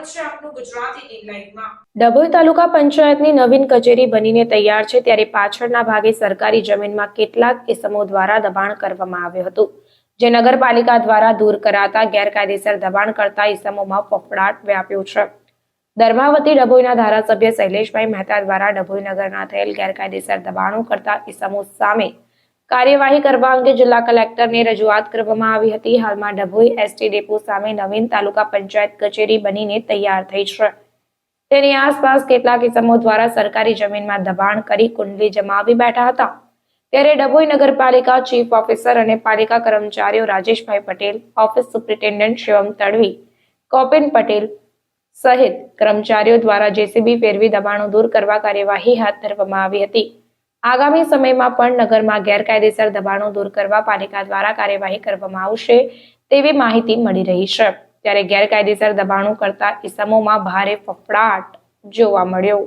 સ્વાગત છે આપનું ગુજરાતી ટીવી લાઈવમાં। ડભોઈ તાલુકા પંચાયતની નવીન કચેરી બનીને તૈયાર છે, ત્યારે પાછળના ભાગે સરકારી જમીનમાં કેટલાક ઇસમો દ્વારા દબાણ કરવામાં આવ્યું હતું, જે નગરપાલિકા દ્વારા દૂર કરાતા ગેરકાયદેસર દબાણ કરતા ઇસમોમાં ફફડાટ વ્યાપ્યો છે। ધર્માવતી ડભોઈના ધારાસભ્ય શૈલેષભાઈ મહેતા દ્વારા ડભોઈ નગરના થયેલ ગેરકાયદેસર દબાણો કરતા ઇસમો સામે કાર્યવાહી કરવા અંગે જિલ્લા કલેક્ટરને રજૂઆત કરવામાં આવી હતી। હાલમાં ડભોઈ એસટી ડેપો સામે નવીન તાલુકા પંચાયત કચેરી બનીને તૈયાર થઈ છે, તેની આસપાસ કેટલાક ઇસમો દ્વારા સરકારી જમીનમાં દબાણ કરી કુંડલી જમાવી બેઠા હતા, ત્યારે ડભોઈ નગરપાલિકા ચીફ ઓફિસર અને પાલિકા કર્મચારીઓ રાજેશભાઈ પટેલ, ઓફિસ સુપ્રિન્ટેન્ડન્ટ શિવમ તડવી, કૌપિન પટેલ સહિત કર્મચારીઓ દ્વારા જેસીબી ફેરવી દબાણો દૂર કરવા કાર્યવાહી હાથ ધરવામાં આવી હતી। આગામી સમયમાં પણ નગરમાં ગેરકાયદેસર દબાણો દૂર કરવા પાલિકા દ્વારા કાર્યવાહી કરવામાં આવશે તેવી માહિતી મળી રહી છે, ત્યારે ગેરકાયદેસર દબાણો કરતા ઇસમોમાં ભારે ફફડાટ જોવા મળ્યો।